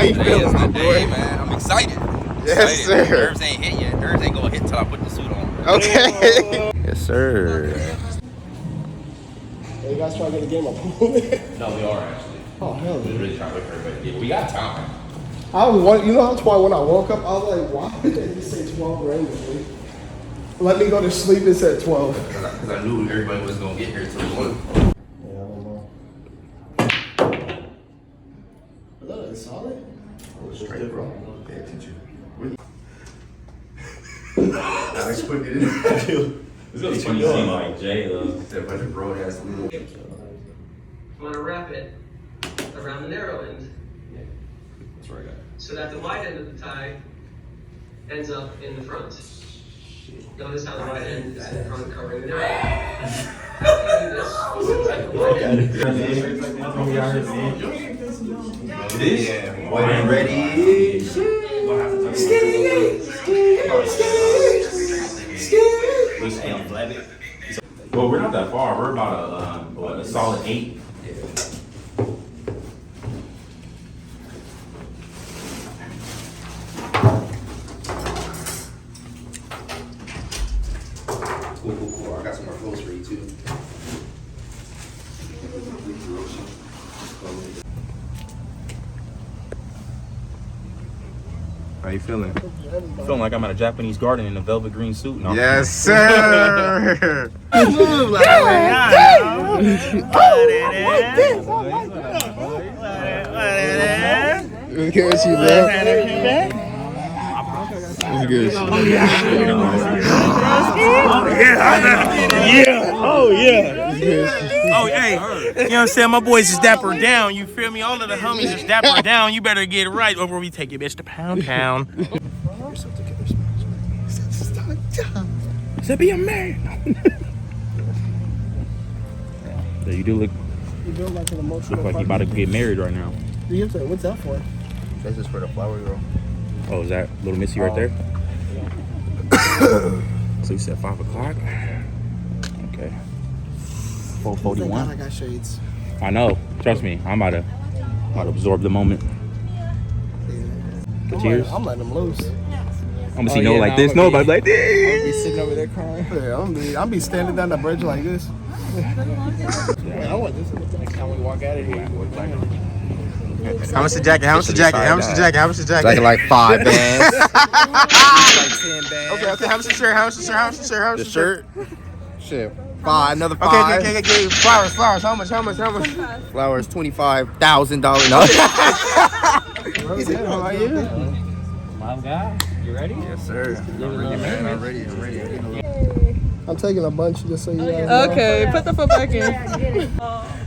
you feeling, my boy? Day, man. I'm excited. Yes, sir. Nerves ain't hit yet. Nerves ain't gonna hit till I put the suit on. Okay. Yes, sir. Are you guys trying to get a game of pool? No, we are actually. Oh, hell We're yeah. really trying to wait for everybody. Yeah, we got time. You know that's why when I woke up, I was like, why did they say 12 randomly? Let me go to sleep, it said 12. Because I knew everybody was gonna get here till 1. Yeah, I don't know. Is that a solid? Oh, straight, bro. Pay attention. Alex putting it in there. It's gonna be funny seeing like Jay That bunch of broad ass little. I'm gonna wrap it around the narrow end. That's what I got. So that the wide end of the tie ends up in the front. Notice how the wide end is in the front covering the narrow end. After you do this, This? White and ready. Well, we're not that far. We're about a solid 8. Cool. I got some more clothes for you too. How you feeling? Feeling like I'm at a Japanese garden in a velvet green suit. No. Yes, sir. What's good with you, bro? What's good with you? Oh yeah. What's good with you? Oh hey, you know what I'm saying? My boys is dapper down. You feel me? All of the homies is dapper down. You better get it right before we take it, bitch, to Pound Town. To be a man. Yeah, you do look Like an emotional like you about to get married right now. What's that for? This is for the flower girl. Oh, is that little Missy right there? So you said 5 o'clock? Okay. 4:41. I got shades. I know. Trust me. I'm about to absorb the moment. The tears. I'm letting them loose. I'm gonna see no like this. Nobody like I'll this. be sitting over there crying. Yeah, I'm be standing down the bridge like this. Wait, I want this. Can we walk out of here? How much the jacket? How much the jacket? How much the jacket? How much the jacket? Jacket like 5 bands. Like 10 bands. Okay. How much the shirt? How much the shirt? How much the shirt? How much the shirt? Shit. 5, another 5. Okay. Flowers. How much? Flowers, $25,000. No. He said, how are you? My guy, you ready? Yes, sir. I'm ready, man. I'm ready. I'm taking a bunch just so you guys know. Okay, put the foot back in.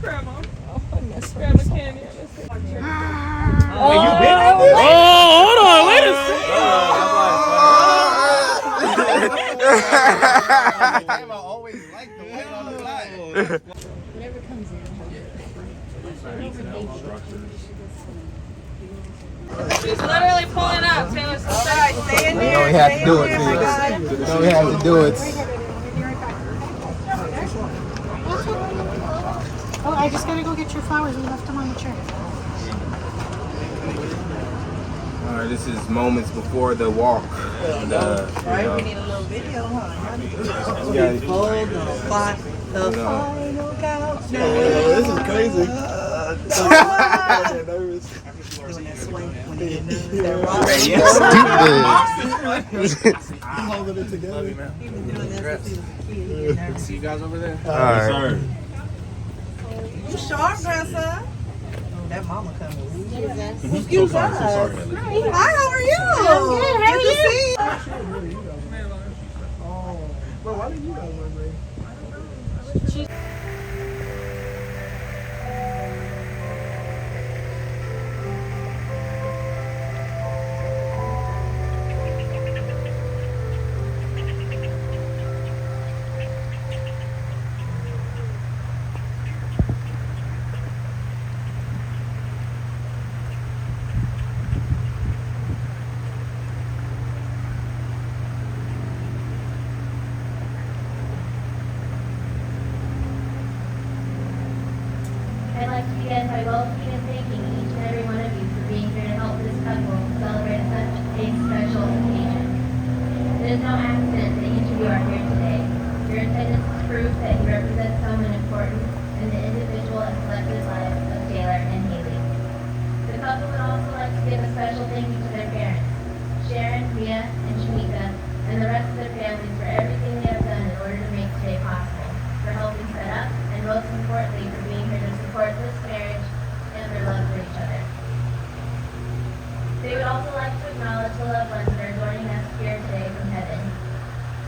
Grandma. Grandma candy. Oh, hold on, wait a second. I always like the white on the black. Whatever comes in. She's literally pulling up. Taylor, stay in there. You know we have to do it, too. You know we have to do it. Oh, I just gotta go get your flowers. We left them on the chair. All right, this is moments before the walk. And, Right, we need a little video, huh? Hold the clock, the final countdown. This is crazy. Doing that swing when you get nervous. That Stupid. I'm holding it together. See you guys over there. All right. You sharp dresser. That mama coming. Excuse us. Hi, how are you? I'm good. How are you? To see you. Bro, why did you guys wear gray? that he represents someone important in the individual and collective lives of Taylor and Haley. The couple would also like to give a special thank you to their parents, Sharon, Mia, and Shamika, and the rest of their families for everything they have done in order to make today possible, for helping set up, and most importantly, for being here to support this marriage and their love for each other. They would also like to acknowledge the loved ones that are joining us here today from heaven.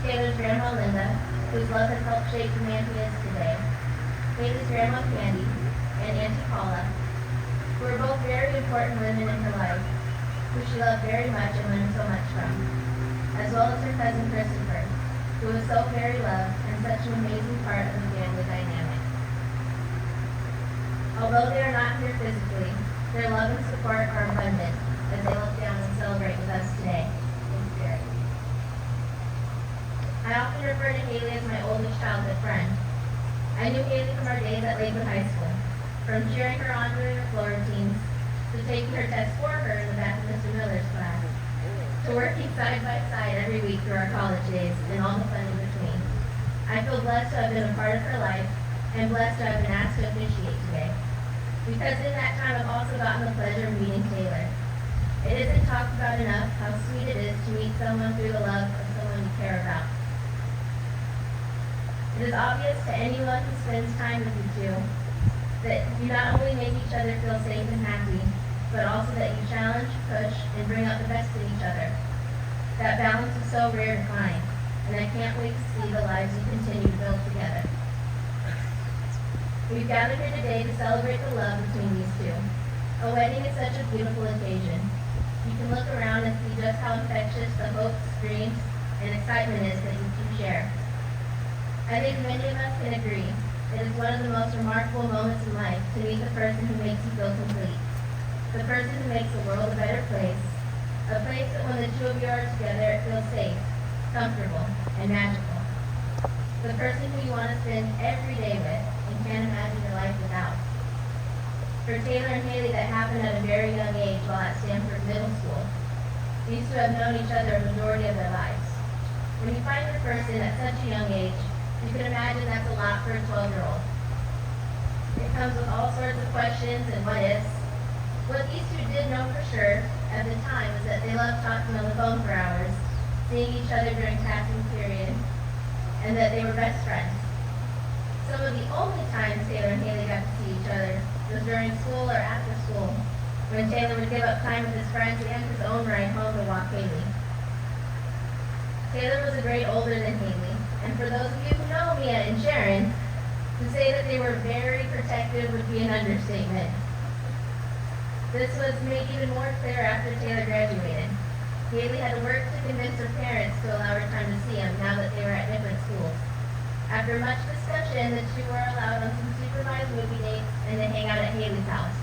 Taylor's grandma Linda, whose love has helped shape the man he is today. Haley's grandma Candy and Auntie Paula, who are both very important women in her life, who she loved very much and learned so much from, as well as her cousin Christopher, who was so very loved and such an amazing part of the family dynamic. Although they are not here physically, their love and support are abundant as they look down and celebrate with us today in spirit. I often refer to Haley as my oldest childhood friend. I knew Haley from our days at Lakewood High School, from cheering her on during her floor routines, to taking her test for her in the back of Mr. Miller's class, to working side by side every week through our college days and all the fun in between. I feel blessed to have been a part of her life and blessed to have been asked to officiate today. Because in that time I've also gotten the pleasure of meeting Taylor. It isn't talked about enough how sweet it is to meet someone through the love of someone you care about. It is obvious to anyone who spends time with you two that you not only make each other feel safe and happy, but also that you challenge, push, and bring out the best in each other. That balance is so rare to find, and I can't wait to see the lives you continue to build together. We've gathered here today to celebrate the love between these two. A wedding is such a beautiful occasion. You can look around and see just how infectious the hopes, dreams, and excitement is that you two share. I think many of us can agree it is one of the most remarkable moments in life to meet the person who makes you feel complete. The person who makes the world a better place. A place that when the two of you are together, it feels safe, comfortable, and magical. The person who you want to spend every day with and can't imagine your life without. For Taylor and Haley, that happened at a very young age while at Stanford Middle School. These two have known each other a majority of their lives. When you find your person at such a young age, you can imagine that's a lot for a 12-year-old. It comes with all sorts of questions and what ifs. What these two did know for sure at the time was that they loved talking on the phone for hours, seeing each other during passing period, and that they were best friends. Some of the only times Taylor and Haley got to see each other was during school or after school, when Taylor would give up time with his friends and his own ride home to walk Haley. Taylor was a grade older than Haley, and for those of you who know Mia and Sharon, to say that they were very protective would be an understatement. This was made even more clear after Taylor graduated. Haley had to work to convince her parents to allow her time to see him now that they were at different schools. After much discussion, the two were allowed on some supervised movie dates and to hang out at Haley's house.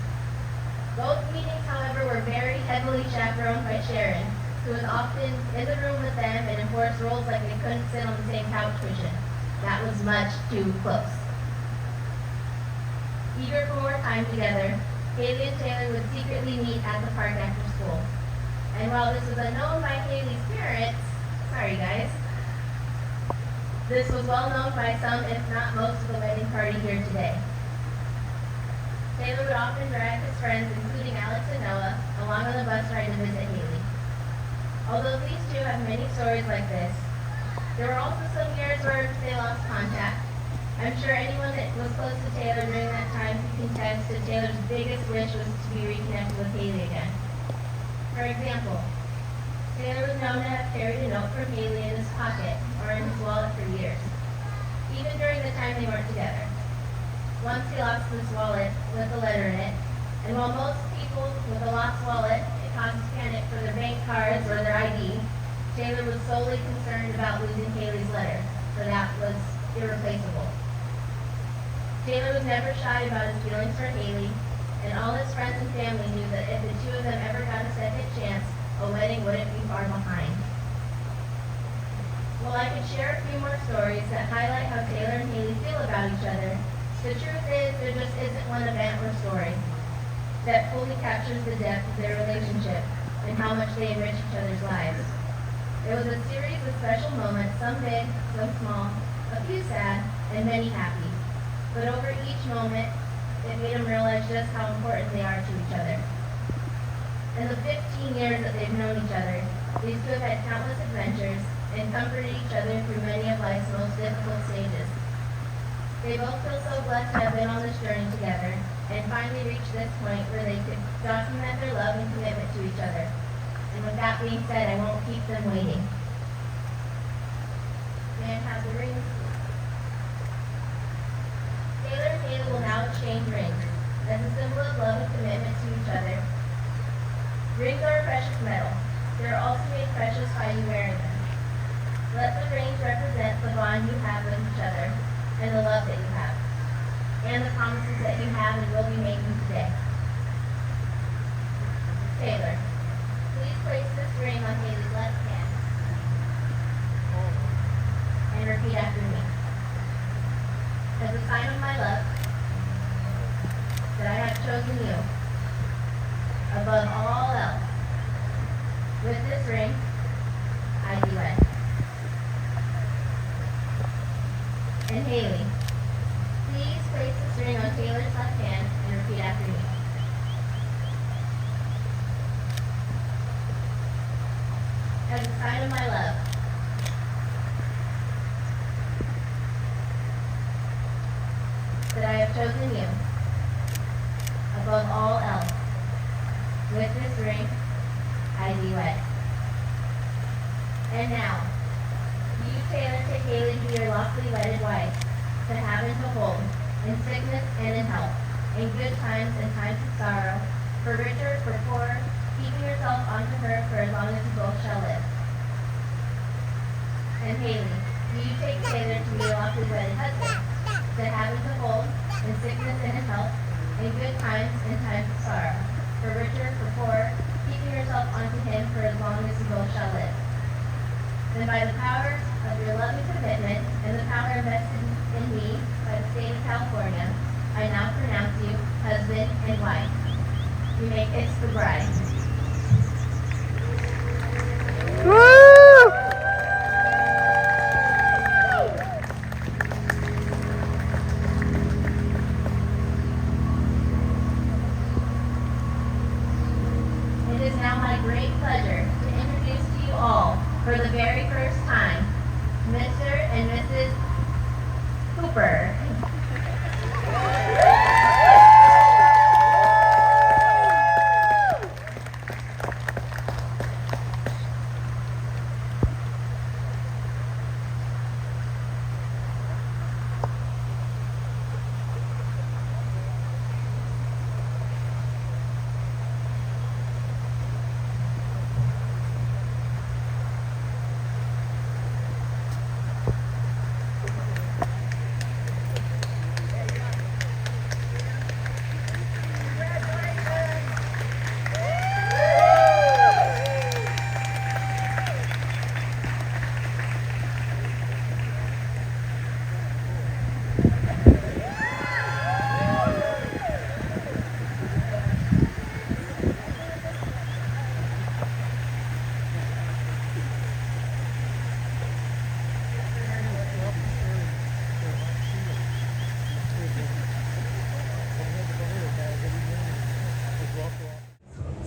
Both meetings, however, were very heavily chaperoned by Sharon, who was often in the room with them and enforced rules like they couldn't sit on the same couch cushion. That was much too close. Eager for more time together, Haley and Taylor would secretly meet at the park after school. And while this was unknown by Haley's parents, sorry guys, this was well known by some, if not most, of the wedding party here today. Taylor would often drag his friends, including Alex and Noah, along on the bus ride to visit Haley. Although these two have many stories like this, there were also some years where they lost contact. I'm sure anyone that was close to Taylor during that time can contest that Taylor's biggest wish was to be reconnected with Haley again. For example, Taylor was known to have carried a note from Haley in his pocket or in his wallet for years, even during the time they weren't together. Once he lost this wallet with a letter in it, and while most people with a lost wallet, it causes panic for their bank cards or their ID, Taylor was solely concerned about losing Haley's letter, for that was irreplaceable. Taylor was never shy about his feelings for Haley, and all his friends and family knew that if the two of them ever got a second chance, a wedding wouldn't be far behind. While I could share a few more stories that highlight how Taylor and Haley feel about each other, the truth is there just isn't one event or story that fully captures the depth of their relationship and how much they enrich each other's lives. It was a series of special moments, some big, some small, a few sad, and many happy. But over each moment, it made them realize just how important they are to each other. In the 15 years that they've known each other, these two have had countless adventures and comforted each other through many of life's most difficult stages. They both feel so blessed to have been on this journey together and finally reached this point where they could document their love and commitment to each other. And with that being said, I won't keep them waiting. May I have the rings? Taylor and Haley will now exchange rings as a symbol of love and commitment to each other. Rings are a precious metal. They are also made precious by you wearing them. Let the rings represent the bond you have with each other and the love that you have, and the promises that you have and will be making today. Taylor, please place this ring on Haley's left hand and repeat after me. As a sign of my love, that I have chosen you above all else. With this ring, I do wed. And Haley, please place this ring on Taylor's left hand and repeat after me. As a sign of my love, that I have chosen you above all else. With this ring, I do wed. And now, you, Taylor, take Haley to be your lawfully wedded wife, to have and to hold, in sickness and in health, in good times and times of sorrow, for richer, for poorer, keeping yourself unto her for as long as you both shall live. And Haley, you take Taylor to be your lawfully wedded husband, to have and to hold, in sickness and in health, in good times and times of sorrow, for richer, for poorer, keeping yourself unto him for as long as you both shall live. And by the power of your love and commitment, and the power invested in me by the state of California, I now pronounce you husband and wife. You may kiss the bride. It is now my great pleasure to introduce to you all, for the very first time, Mr. and Mrs. Cooper.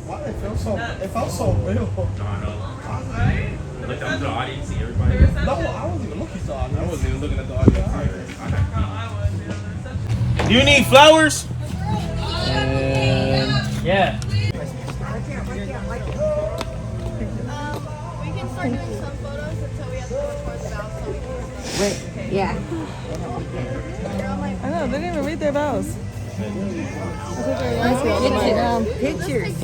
Why it felt so? It felt so real. No, I know. Right? Look up to the audience, see everybody. No, I wasn't even looking at the audience. I wasn't even looking at the audience either. Do you need flowers? Yeah. We can start doing some photos until we have to go towards the bow so we can. Yeah. I know, they didn't even read their vows. Pictures.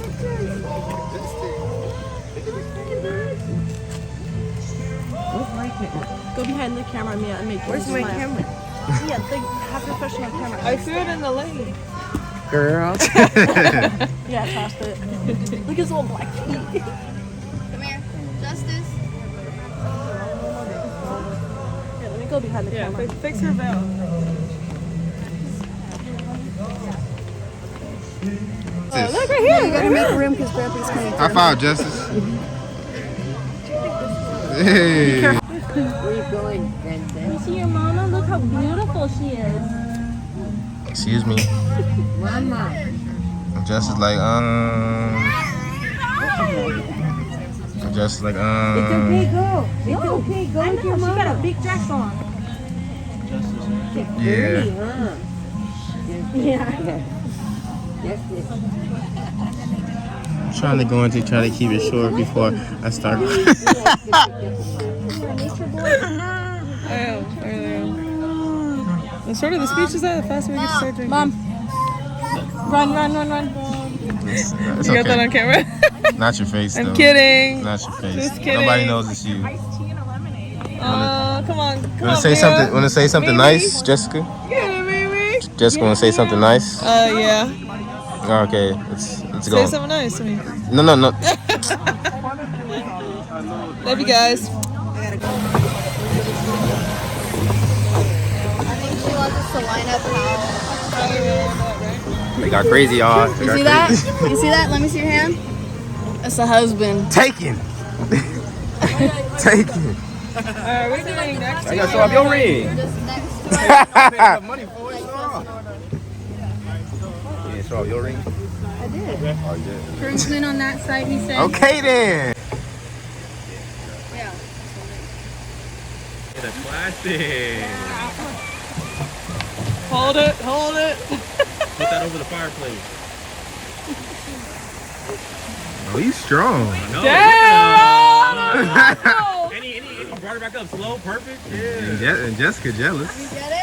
Go behind the camera, Mia, and make Where's my camera? Yeah, they have professional camera. I threw it in the lane. Girl. Yeah, I tossed it. Look at his little black feet. Come here. Justice. Here, let me go behind the camera. Fix her veil. Oh, look right here. You gotta make room because Grandpa's coming. High five, Justice. Hey. Where you going, Grandpa? You see your mama? Look how beautiful she is. Excuse me. Mama. Jess is like, Jess is like, It's okay, go. It's okay, go with your mom. She got a big dress on. yeah. Yeah. I'm trying to go into try to keep it short before I start. The shorter the speech is that, the faster we get to start drinking. Mom. Run. It's You got okay. that on camera? Not your face, though. I'm kidding. Not your face. Just kidding. Nobody knows it's you. Oh, come on. Want to say something? Want to say something nice, Jessica? Yeah, baby. Jessica, want to say something nice? Yeah. Okay, let's Say go. something nice to me. No. Love you guys. I think she wants us to line up how. They got crazy, y'all. You see that? You see that? Let me see your hand. That's the husband. Taken. Taken. What are we doing next? I gotta show off your ring. Just next to Money for it. You show off your ring? I did. Oh, you did. Groomsmen on that side, he said. Okay then. Yeah. It's a classic. Hold it. Put that over the fireplace. Oh, you strong. No, Damn! Any brought it back up slow, perfect. Yeah. And Jessica jealous. You get it?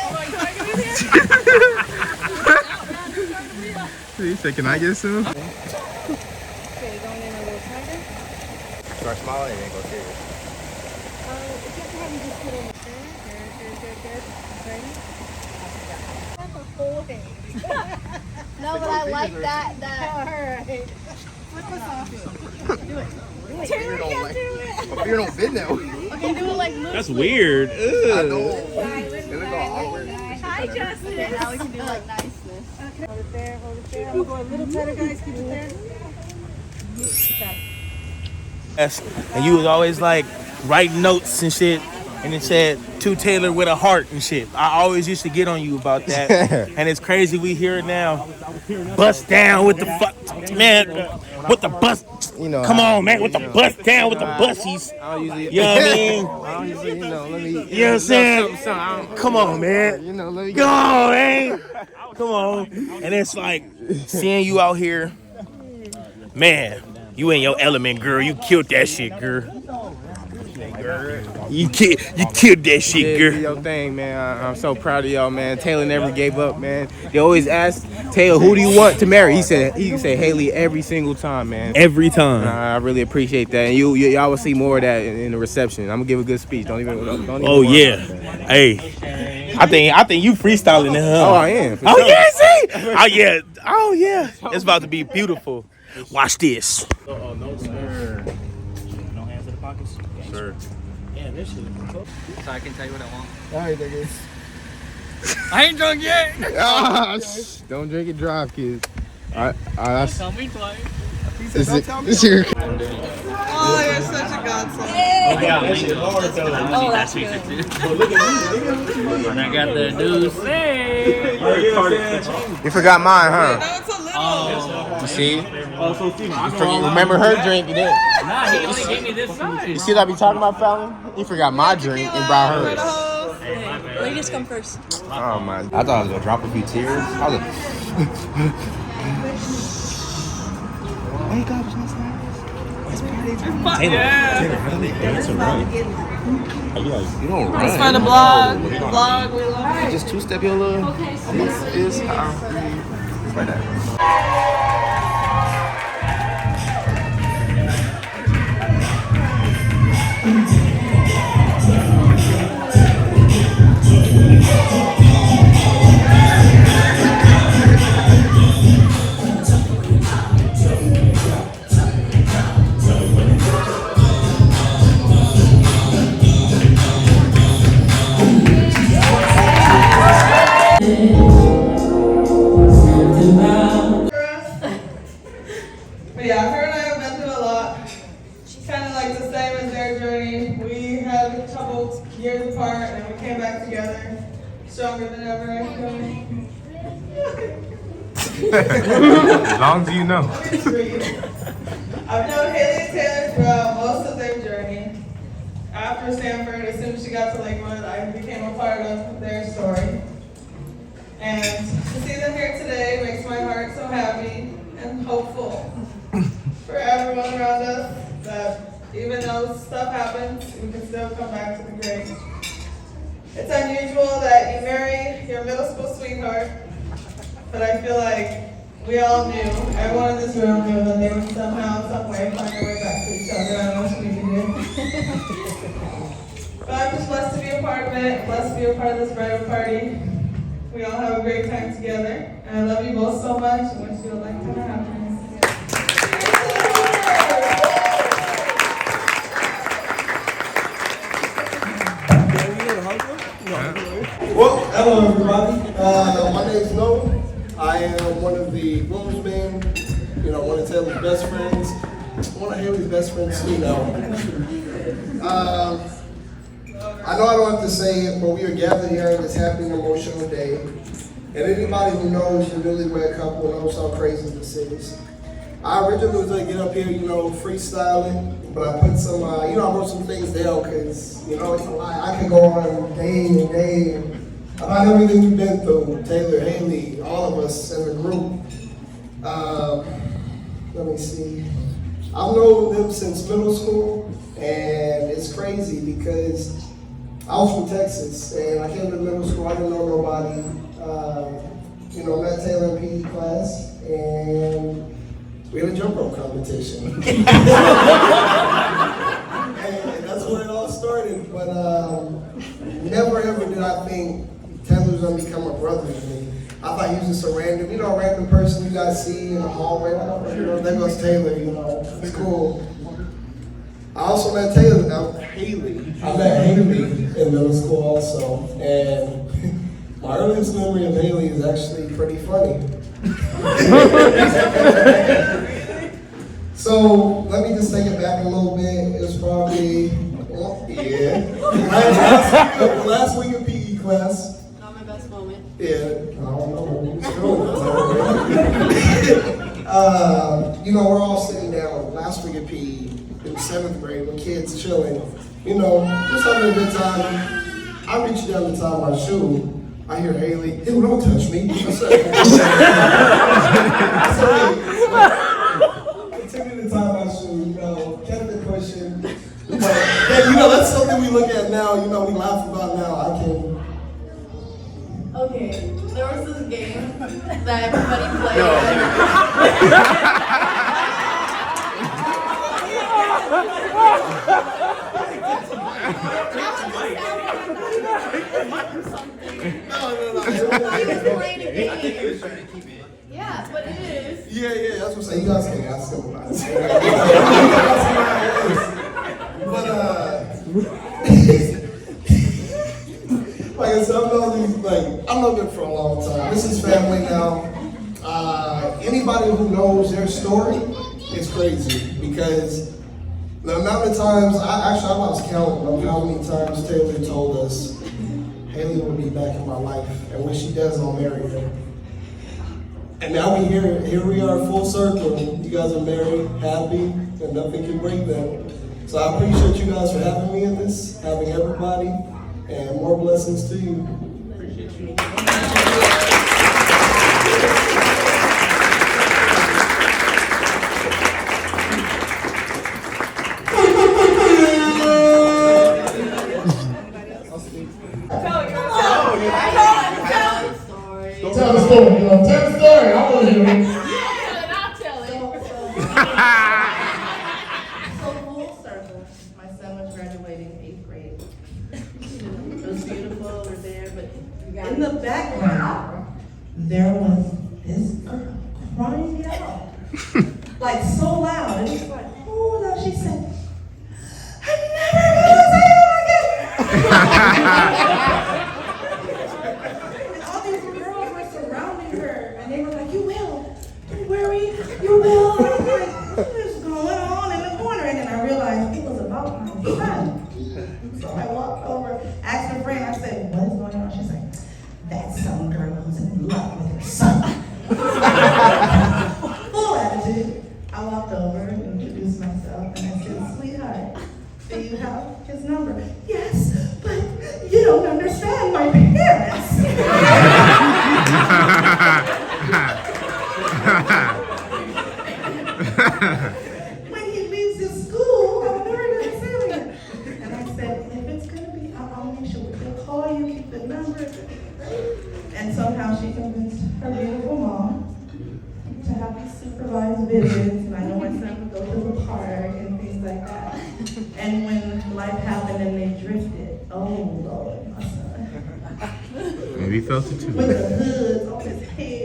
He said, "Can I get some?" Start smiling and go serious. No, but I like that. Fear don't fit that way. Okay, do it like loose. That's weird. I know. It look all awkward. Hi, Justin. Okay, now we can do like niceness. Hold it there. I'm going a little tighter, guys. Keep it there. Yes. And you was always like writing notes and shit, and it said to Taylor with a heart and shit. I always used to get on you about that, and it's crazy we hear it now. Bust down with the fuck, man. With the bust, You know. come on, man. With the bust down with the bussies. I don't usually. You know what I mean? I don't usually, let me. You know what I'm saying? Come on, man. Let me Come on, man. Come on. And it's like seeing you out here, man. You in your element, girl. You killed that shit, girl. You killed that shit, do girl. your thing, man. I'm so proud of y'all, man. Taylor never gave up, man. They always ask Taylor, who do you want to marry? He said Haley every single time, man. Every time. I really appreciate that. And y'all will see more of that in the reception. I'm gonna give a good speech. Don't even Oh worry. yeah. Hey. I think you freestyling it, huh? Oh, I am. for Oh sure. yeah, see? Oh yeah. Oh yeah. It's about to be beautiful. Watch this. Oh, no, sir. No hands in the pockets? Sure. Yeah, this shit. So I can tell you what I want. All right, niggas. I ain't drunk yet. Don't drink and drive, kids. All right. Tell me twice. This your. Oh, you're such a godson. Yeah, that's sweet too. And I got the deuce. You forgot mine, huh? No, it's a little. You see? Remember her drink? You didn't. Nah, he only gave me this size. You see what I be talking about, Fallon? You forgot my drink and brought hers. Ladies come first. Oh my. I thought I was gonna drop a few tears. I was like, hey guys, what's that? Taylor, how do they dance around? Are you like, You don't Let's run. find a blog. We love it. Just two-step your little. This is how we. Like that. But yeah, her and I have been through a lot. Kind of like the same as their journey. We had a couple years apart and we came back together. Stronger than ever, I feel. As long as you know. I've known Haley and Taylor throughout most of their journey. After Stanford, as soon as she got to Lakewood, I became a part of their story. And to see them here today makes my heart so happy and hopeful for everyone around us that even though stuff happens, we can still come back to the great. It's unusual that you marry your middle school sweetheart, but I feel like we all knew, everyone in this room knew that they would somehow, some way find their way back to each other. I don't know if we did. But I'm just blessed to be a part of it, blessed to be a part of this bridal party. We all have a great time together. And I love you both so much and wish you a lifetime of happiness. Well, hello everybody. My name is Noah. I am one of the Groomsmen, one of Taylor's best friends, one of Haley's best friends, I know I don't have to say it, but we are gathered here on this happy and emotional day. And anybody who knows the newlywed couple knows how crazy this is. I originally was going to get up here, freestyling, but I put some, I wrote some things down because, it's a lot. I could go on day and day about everything we've been through, Taylor, Haley, all of us in the group. Let me see. I've known them since middle school, and it's crazy because I was from Texas, and I came to middle school, I didn't know nobody. Met Taylor in PE class, and we had a jump rope competition. And that's where it all started, but never ever did I think Taylor was gonna become a brother to me. I thought he was just a random person you guys see in the hallway. There goes Taylor, it's cool. I also met Haley. I met Haley in middle school also, and my earliest memory of Haley is actually pretty funny. So let me just take it back a little bit. It was probably, last week of PE class. Not my best moment. Yeah, I don't know. We're all sitting down last week of PE in 7th grade with kids chilling, just having a good time. I reached down to tie my shoe. I hear Haley, ew, don't touch me. I continued to tie my shoe, kept it pushing. But, that's something we look at now, we laugh about now. Okay, there was this game that everybody played. Yeah, but it is. Yeah, that's what I'm saying. You guys can ask him about it. But, like I said, I've known them for a long time. This is family now. Anybody who knows their story is crazy because the amount of times, I lost count of how many times Taylor told us Haley will be back in my life, and when she does, I'll marry her. And now here we are, full circle. You guys are married, happy, and nothing can break that. So I appreciate you guys for having me in this, having everybody, and more blessings to you. Appreciate you. Tell the story, tell the story, I want to hear it. I'll tell it. So full circle, my son was graduating 8th grade. It was beautiful, we're there, but in the background, there was this girl crying out. Like so loud, and it's like, oh no, she said, I'm never gonna say it again. You will. I was like, what is going on in the corner? And then I realized it was about my son. So I walked over, asked a friend, I said, what is going on? She's like, her, yes, but you don't understand my parents. When he leaves his school, I'm never going to see him. And I said, if it's going to be, I'll make sure they'll call you, keep the number. And somehow she convinced her beautiful mom to have these supervised visits. And I know my son would go to the park and things like that. And when life happened and they drifted, oh Lord, my son. Maybe he felt it too. With the hoods on his head.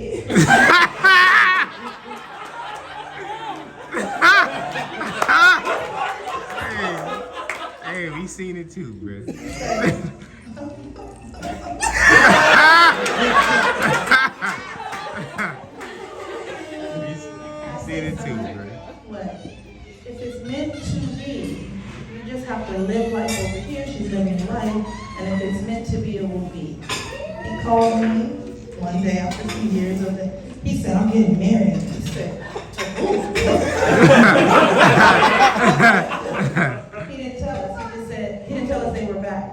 Hey, we seen it too, bro. we seen it too, bro. What? If it's meant to be, you just have to live life over here. She's living life, and if it's meant to be, it will be. He called me one day after 2 years of it. He said, I'm getting married. He said, to who? He didn't tell us. He just said, he didn't tell us they were back.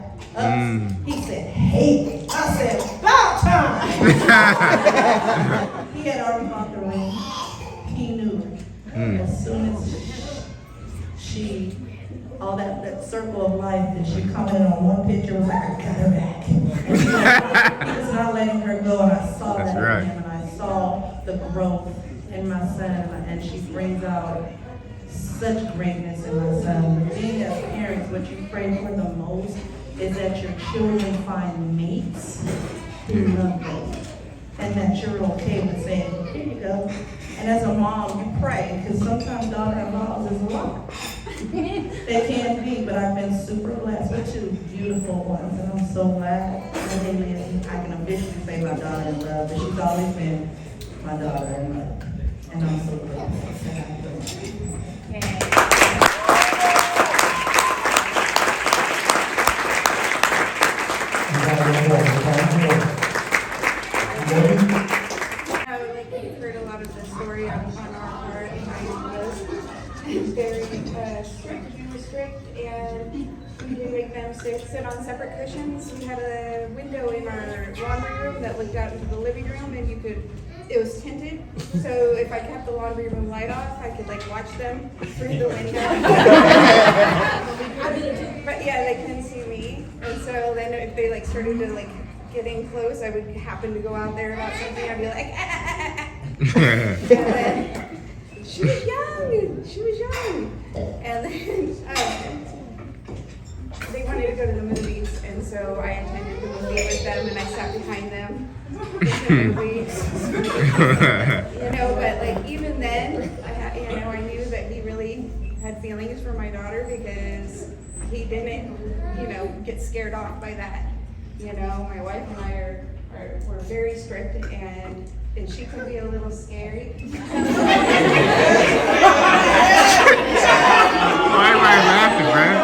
He said, hey. I said, about time. He had already bought the ring. He knew as soon as she, all that circle of life that she commented on one picture was like, I got her back. And he was not letting her go, and I saw that in him, and I saw the growth in my son, and she brings out such greatness in my son. Being as parents, what you pray for the most is that your children find mates who love them, and that you're okay with saying, here you go. And as a mom, you pray, because sometimes daughter-in-laws is a lot. They can be, but I've been super blessed with 2 beautiful ones, and I'm so glad that they live. I can officially say my daughter-in-law, but she's always been my daughter-in-law, and I'm so glad. We've heard a lot of the story on our part. Mine was very strict. We were strict, and we did make them sit on separate cushions. We had a window in our laundry room that looked out into the living room, and it was tinted. So if I kept the laundry room light off, I could watch them through the window. But yeah, they couldn't see me. And so then if they started to get in close, I would happen to go out there about something. I'd be like, And then she was young. And then they wanted to go to the movies, and so I attended the movie with them, and I sat behind them in the movie. But even then, I knew that he really had feelings for my daughter, because he didn't, get scared off by that. My wife and I were very strict, and she could be a little scary. Why am I laughing, man?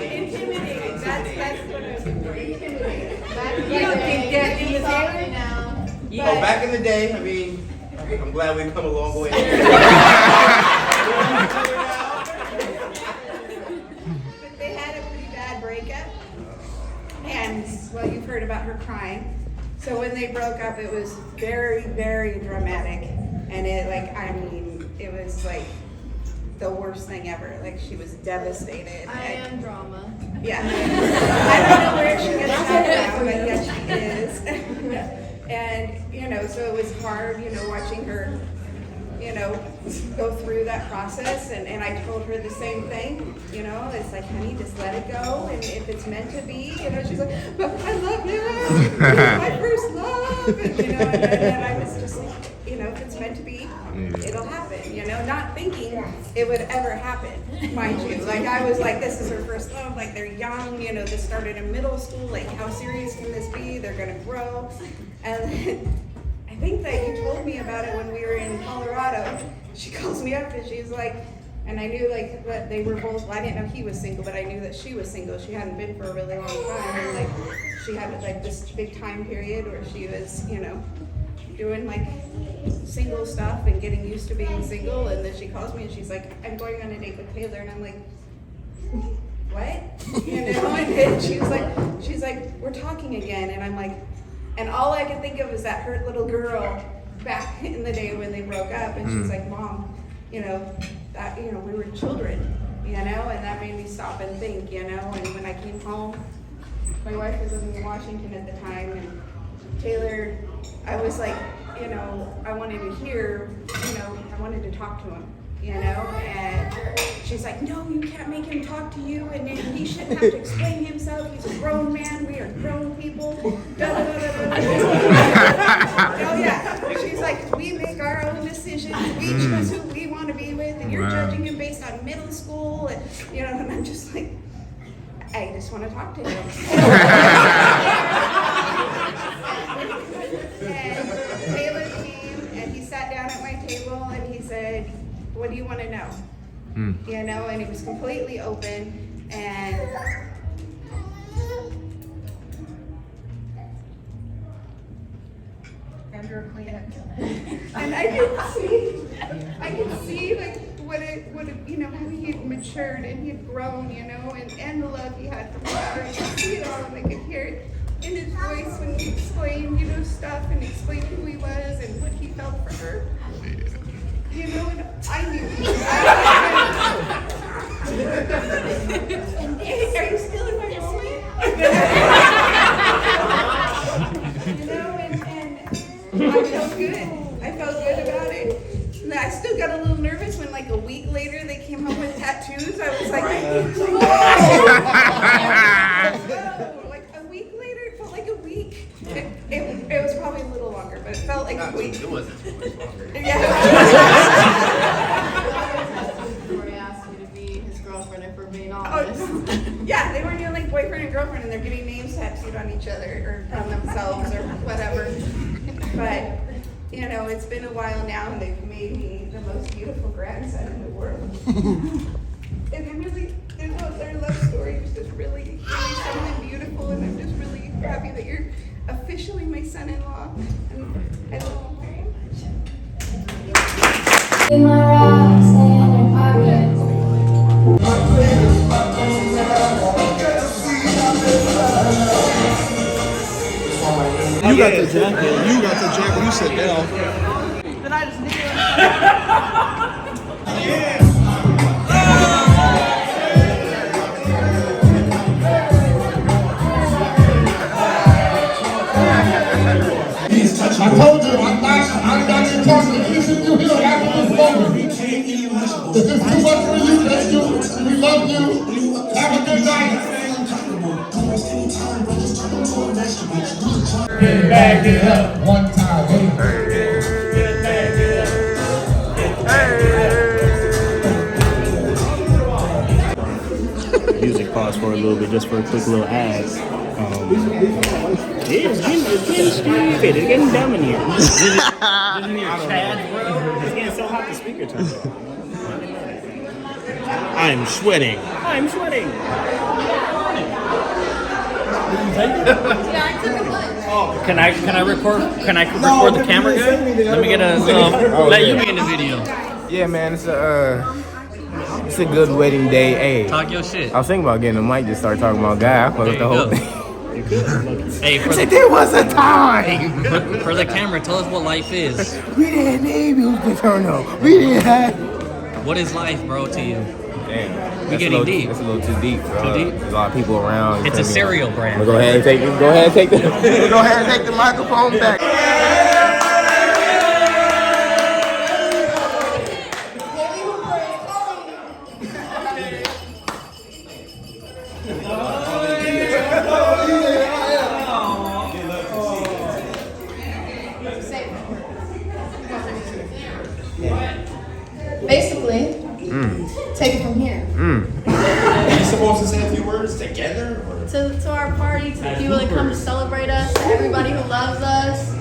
Intimidating. That's what I was intimidating. Back in the day, I'm glad we've come a long way. But they had a pretty bad breakup, and you've heard about her crying. So when they broke up, it was very, very dramatic, and it was the worst thing ever. She was devastated. I am drama. Yeah. I don't know where she gets that from, but yes, she is. And, so it was hard, watching her, go through that process. And I told her the same thing, it's honey, just let it go. And if it's meant to be, she's like, but I love you. My first love. And, and I was just like, if it's meant to be, it'll happen, not thinking it would ever happen, mind you. I was like, this is her first love, they're young, this started in middle school, how serious can this be? They're gonna grow. And I think that you told me about it when we were in Colorado. She calls me up and she's like, and I knew that they were both, I didn't know he was single, but I knew that she was single. She hadn't been for a really long time, and she had this big time period where she was, doing like single stuff and getting used to being single, and then she calls me and she's like, I'm going on a date with Taylor, and I'm like, what? You know, and then she's like, we're talking again, and I'm like, and all I could think of is that hurt little girl back in the day when they broke up, and she's like, Mom, you know, that, you know, we were children, you know, and that made me stop and think, you know, and when I came home, my wife was living in Washington at the time, and Taylor, I was like, you know, I wanted to hear, you know, I wanted to talk to him, you know, and she's like, no, you can't make him talk to you, and he shouldn't have to explain himself. He's a grown man. We are grown people. Da, da, da, da, da. Oh yeah. She's like, we make our own decisions. We choose who we want to be with, and you're judging him based on middle school, and you know. And I'm just like, I just want to talk to him. And Taylor came and he sat down at my table and he said, what do you want to know? You know, and he was completely open, and and I could see like what it you know, how he had matured and he had grown, you know, and the love he had for me. I could see it all, and I could hear it in his voice when he explained, you know, stuff and explained who he was and what he felt for her. You know, and I knew. Are you still in my moment? You know, and I felt good. I felt good about it. And I still got a little nervous when, like, a week later they came home with tattoos. I was like, whoa. Like a week later, it felt like a week. It was probably a little longer, but it felt like a week. It wasn't too much longer. They asked me to be his girlfriend, if we're being honest. Yeah, they were doing like boyfriend and girlfriend, and they're getting names tattooed on each other or on themselves or whatever. But you know, it's been a while now, and they've made me the most beautiful grandson in the world. And I'm really, you know, their love story is just really something beautiful, and I'm just really happy that you're officially my son-in-law, and I love you very much. In my rocks and in pockets. You got the jacket. You got the jacket. You sit down. Then I just knew it. I told you, I'm not even talking. Listen to him after this moment. If this is too much for you, thank you. We love you. Have a good night. Back it up one time. Music pause for a little bit, just for a quick little ad. It's getting stupid. It's getting dumb in here. Isn't here Chad, bro? It's getting so hot the speaker turns on. I'm sweating. I'm sweating. Can I record? Can I record the camera good? Let me get a. Let you be in the video. Yeah, man, it's a good wedding day. Hey, Talk your shit. I was thinking about getting a mic to start talking about guy. I fucked up the whole thing. Hey, there was a time. For the camera, tell us what life is. We didn't need music to turn on. We didn't have. What is life, bro, to you? Damn, We getting deep. That's a little too deep, bro. Too deep? There's a lot of people around. It's a cereal brand. Go ahead and take the microphone back. Basically, take it from here. Are you supposed to say a few words together? Or? To our party, to the people that come to celebrate us, to everybody who loves us.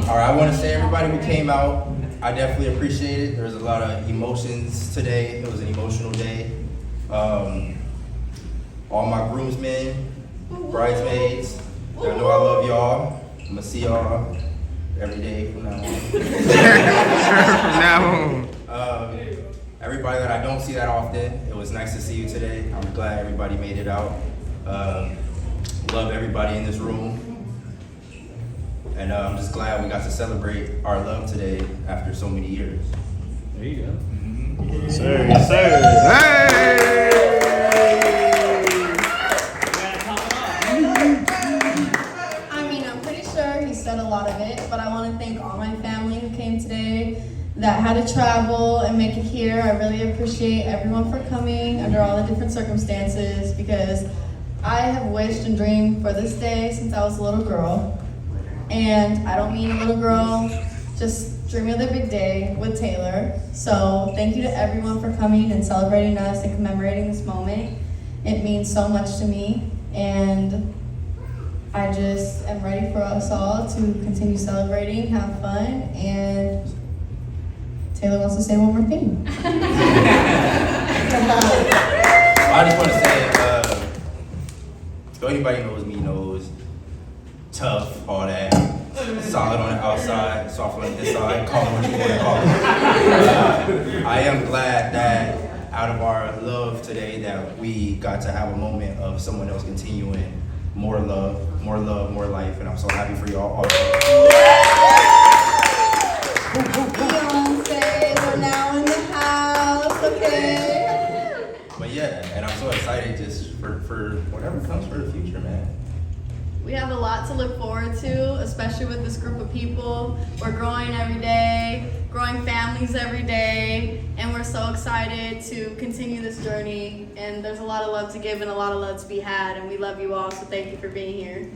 Alright, I want to say everybody who came out, I definitely appreciate it. There's a lot of emotions today. It was an emotional day. All my groomsmen, bridesmaids, I know I love y'all. I'm gonna see y'all every day from now on. From now on. Everybody that I don't see that often, it was nice to see you today. I'm glad everybody made it out. Love everybody in this room. And I'm just glad we got to celebrate our love today after so many years. There you go. Yes, sir. Yes, sir. I mean, I'm pretty sure he said a lot of it, but I want to thank all my family who came today that had to travel and make it here. I really appreciate everyone for coming under all the different circumstances because I have wished and dreamed for this day since I was a little girl. And I don't mean a little girl, just dreaming of the big day with Taylor. So thank you to everyone for coming and celebrating us and commemorating this moment. It means so much to me. And I just am ready for us all to continue celebrating, have fun, and Taylor wants to say one more thing. I just want to say, so anybody knows me knows tough, all that, solid on the outside, soft on the inside, call it what you want to call it. I am glad that out of our love today that we got to have a moment of someone else continuing more love, more life, and I'm so happy for y'all also. Beyonce, we're now in the house, okay? But yeah, and I'm so excited just for whatever comes for the future, man. We have a lot to look forward to, especially with this group of people. We're growing every day, growing families every day, and we're so excited to continue this journey. And there's a lot of love to give and a lot of love to be had, and we love you all, so thank you for being here.